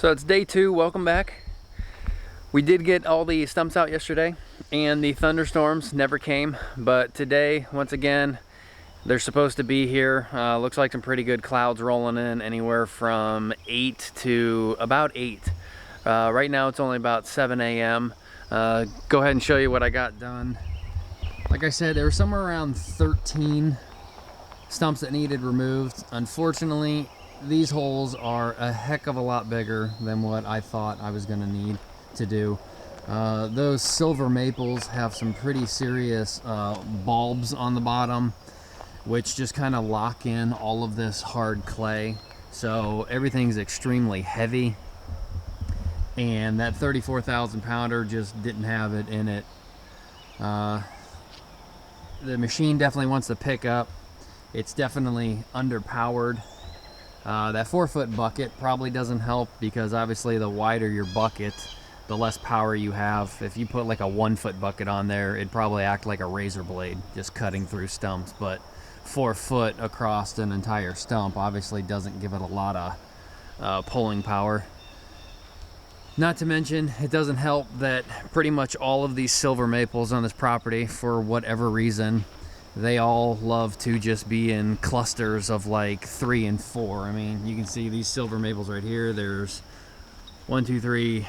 So it's day 2, welcome back. We did get all the stumps out yesterday and the thunderstorms never came, but today, once again, they're supposed to be here. Looks like some pretty good clouds rolling in, anywhere from 8 to about 8. Right now it's only about 7 a.m. Go ahead and show you what I got done. Like I said, there were somewhere around 13 stumps that needed removed. Unfortunately, these holes are a heck of a lot bigger than what I thought I was gonna need to do. Those silver maples have some pretty serious bulbs on the bottom, which just kind of lock in all of this hard clay. So everything's extremely heavy, and that 34,000 pounder just didn't have it in it. The machine definitely wants to pick up. It's definitely underpowered. That 4-foot bucket probably doesn't help, because obviously the wider your bucket, the less power you have. If you put like a 1-foot bucket on there, it'd probably act like a razor blade just cutting through stumps. But 4 foot across an entire stump obviously doesn't give it a lot of pulling power. Not to mention, it doesn't help that pretty much all of these silver maples on this property, for whatever reason, they all love to just be in clusters of like 3 and 4. I mean, you can see these silver maples right here. There's 1, 2, 3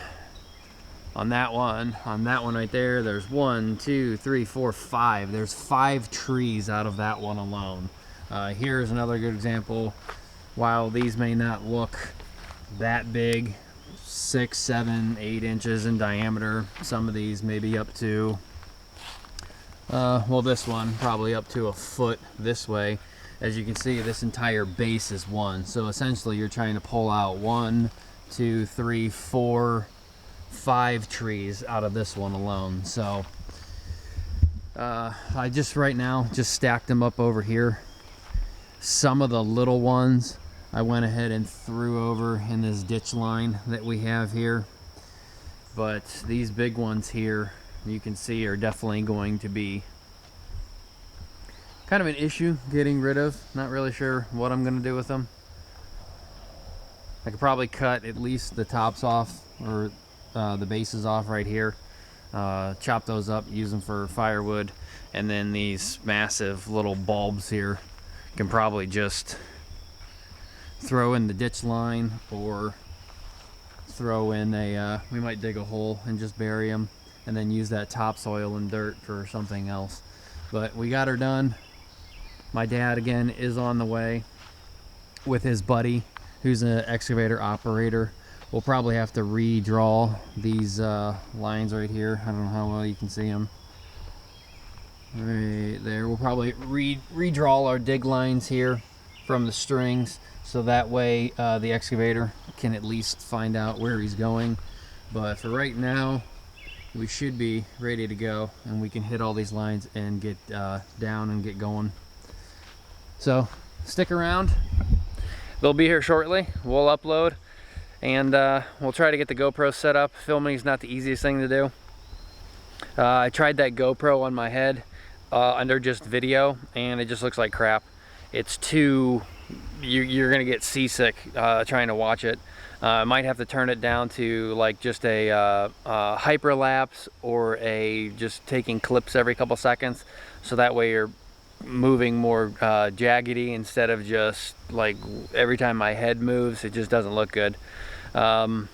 on that one. On that one right there, there's 1, 2, 3, 4, 5. There's 5 trees out of that one alone. Here's another good example. While these may not look that big, 6, 7, 8 inches in diameter, some of these maybe up to well, this one probably up to a foot this way. As you can see, this entire base is 1. So essentially you're trying to pull out 1, 2, 3, 4, 5 trees out of this one alone. So I just right now just stacked them up over here. Some of the little ones I went ahead and threw over in this ditch line that we have here, but these big ones here, you can see, are definitely going to be kind of an issue getting rid of. Not really sure what I'm going to do with them. I could probably cut at least the tops off, or the bases off right here, chop those up, use them for firewood, and then these massive little bulbs here can probably just throw in the ditch line, or throw in a we might dig a hole and just bury them, and then use that topsoil and dirt for something else. But we got her done. My dad again is on the way with his buddy, who's an excavator operator. We'll probably have to redraw these lines right here. I don't know how well you can see them right there. We'll probably redraw our dig lines here from the strings, so that way the excavator can at least find out where he's going. But for right now, we should be ready to go, and we can hit all these lines and get down and get going. So stick around. They'll be here shortly. We'll upload, and we'll try to get the GoPro set up. Filming is not the easiest thing to do. I tried that GoPro on my head under just video, and it just looks like crap. It's too, you're gonna get seasick trying to watch it. I might have to turn it down to like just a hyperlapse, or a just taking clips every couple seconds, so that way you're moving more jaggedy, instead of just like every time my head moves. It just doesn't look good. I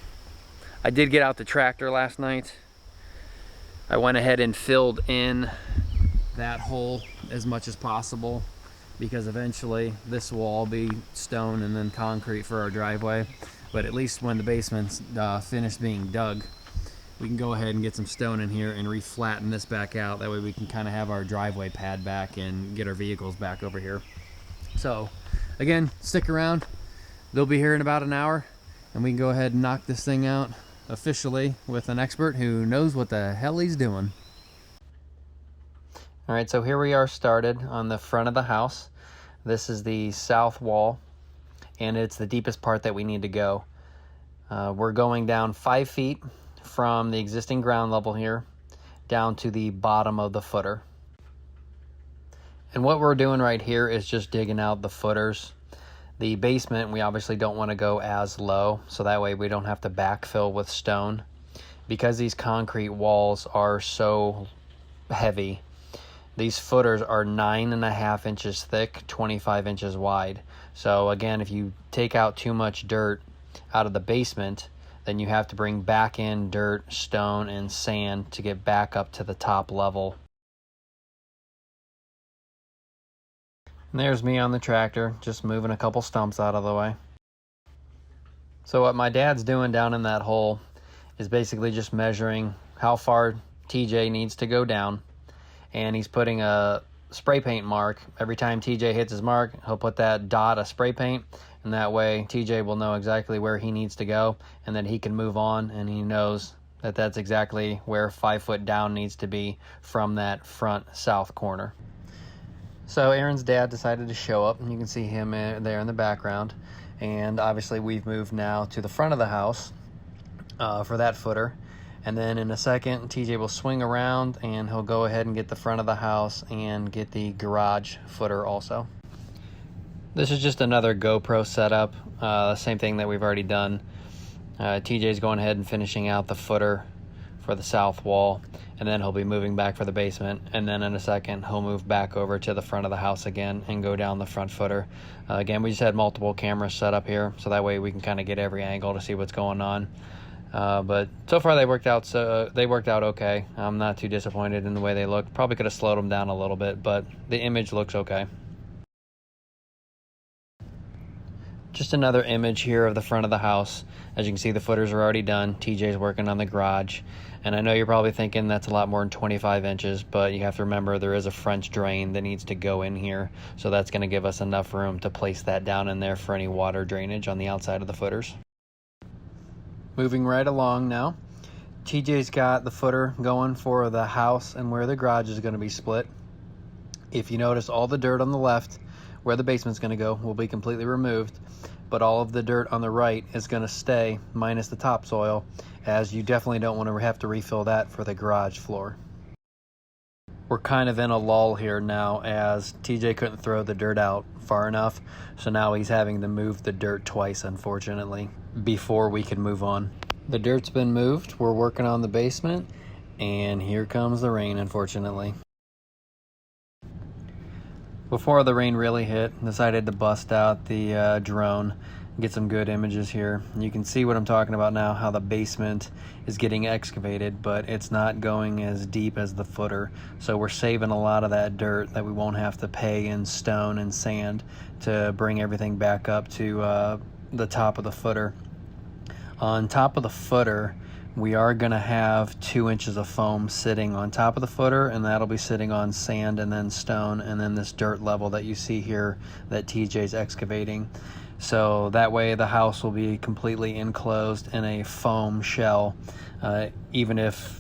did get out the tractor last night. I went ahead and filled in that hole as much as possible, because eventually this will all be stone and then concrete for our driveway. But at least when the basement's finished being dug, we can go ahead and get some stone in here and re-flatten this back out. That way we can kind of have our driveway pad back and get our vehicles back over here. So again, stick around. They'll be here in about an hour, and we can go ahead and knock this thing out officially with an expert who knows what the hell he's doing. All right, so here we are started on the front of the house. This is the south wall, and it's the deepest part that we need to go. We're going down 5 feet from the existing ground level here down to the bottom of the footer. And what we're doing right here is just digging out the footers. The basement, we obviously don't want to go as low, so that way we don't have to backfill with stone. Because these concrete walls are so heavy, these footers are 9.5 inches thick, 25 inches wide. So again, if you take out too much dirt out of the basement, then you have to bring back in dirt, stone, and sand to get back up to the top level. And there's me on the tractor, just moving a couple stumps out of the way. So what my dad's doing down in that hole is basically just measuring how far TJ needs to go down. And he's putting a spray paint mark. Every time TJ hits his mark, he'll put that dot of spray paint. And that way TJ will know exactly where he needs to go. And then he can move on, and he knows that that's exactly where 5 foot down needs to be from that front south corner. So Aaron's dad decided to show up, and you can see him there in the background. And obviously we've moved now to the front of the house for that footer. And then in a second, TJ will swing around and he'll go ahead and get the front of the house and get the garage footer also. This is just another GoPro setup, same thing that we've already done. TJ's going ahead and finishing out the footer for the south wall, and then he'll be moving back for the basement, and then in a second he'll move back over to the front of the house again and go down the front footer. Again, we just had multiple cameras set up here, so that way we can kind of get every angle to see what's going on. But so far they worked out okay. I'm not too disappointed in the way they look. Probably could have slowed them down a little bit, but the image looks okay. Just another image here of the front of the house. As you can see, the footers are already done. TJ's working on the garage. And I know you're probably thinking that's a lot more than 25 inches, but you have to remember there is a French drain that needs to go in here. So that's going to give us enough room to place that down in there for any water drainage on the outside of the footers. Moving right along now. TJ's got the footer going for the house and where the garage is going to be split. If you notice, all the dirt on the left where the basement's going to go will be completely removed, but all of the dirt on the right is going to stay minus the topsoil, as you definitely don't want to have to refill that for the garage floor. We're kind of in a lull here now, as TJ couldn't throw the dirt out far enough, so now he's having to move the dirt twice, unfortunately, before we can move on. The dirt's been moved, we're working on the basement, and here comes the rain, unfortunately. Before the rain really hit, decided to bust out the drone, get some good images here. You can see what I'm talking about now, how the basement is getting excavated, but it's not going as deep as the footer. So we're saving a lot of that dirt that we won't have to pay in stone and sand to bring everything back up to the top of the footer. On top of the footer, we are going to have 2 inches of foam sitting on top of the footer, and that'll be sitting on sand and then stone, and then this dirt level that you see here that TJ's excavating. So that way the house will be completely enclosed in a foam shell, even if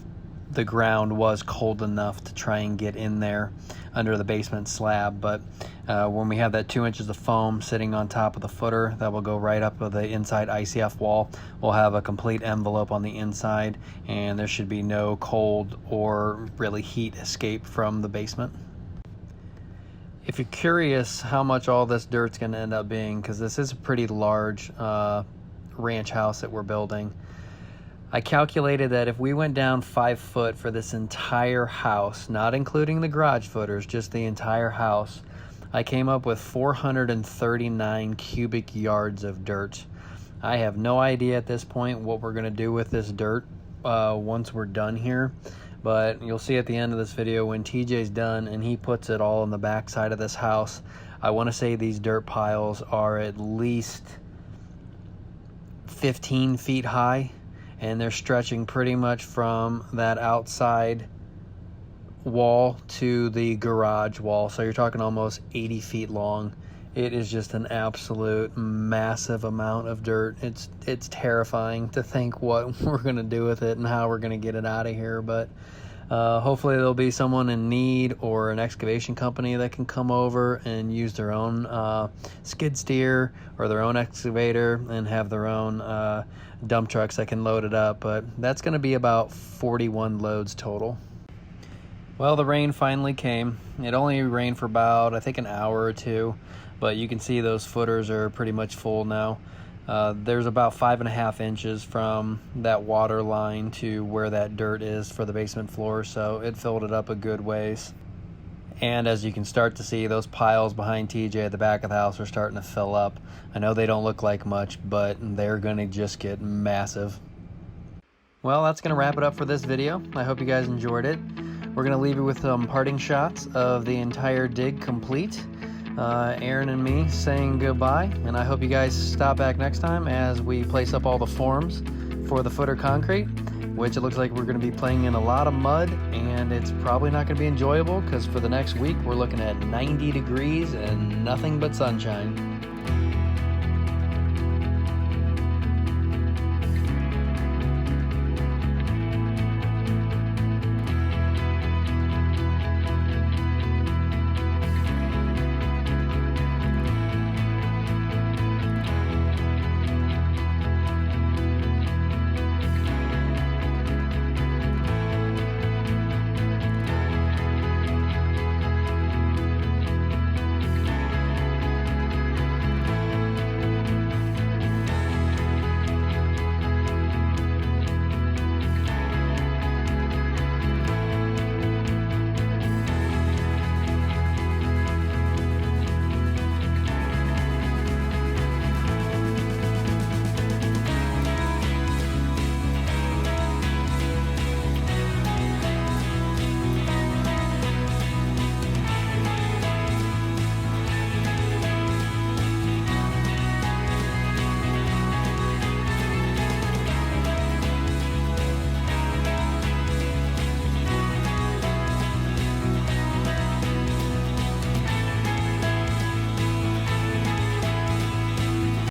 the ground was cold enough to try and get in there under the basement slab. But when we have that 2 inches of foam sitting on top of the footer, that will go right up with the inside ICF wall. We'll have a complete envelope on the inside, and there should be no cold or really heat escape from the basement. If you're curious how much all this dirt's going to end up being, because this is a pretty large ranch house that we're building, I calculated that if we went down 5 foot for this entire house, not including the garage footers, just the entire house, I came up with 439 cubic yards of dirt. I have no idea at this point what we're going to do with this dirt once we're done here, but you'll see at the end of this video when TJ's done and he puts it all on the back side of this house. I want to say these dirt piles are at least 15 feet high, and they're stretching pretty much from that outside wall to the garage wall. So you're talking almost 80 feet long. It is just an absolute massive amount of dirt. It's terrifying to think what we're going to do with it and how we're going to get it out of here. But hopefully there'll be someone in need or an excavation company that can come over and use their own skid steer or their own excavator and have their own dump trucks that can load it up. But that's going to be about 41 loads total. Well, the rain finally came. It only rained for about, I think, an hour or two, but you can see those footers are pretty much full now. There's about 5.5 inches from that water line to where that dirt is for the basement floor, so it filled it up a good ways. And as you can start to see, those piles behind TJ at the back of the house are starting to fill up. I know they don't look like much, but they're going to just get massive. Well, that's going to wrap it up for this video. I hope you guys enjoyed it. We're going to leave you with some parting shots of the entire dig complete. Aaron and me saying goodbye, and I hope you guys stop back next time as we place up all the forms for the footer concrete, which it looks like we're going to be playing in a lot of mud, and it's probably not going to be enjoyable because for the next week we're looking at 90 degrees and nothing but sunshine.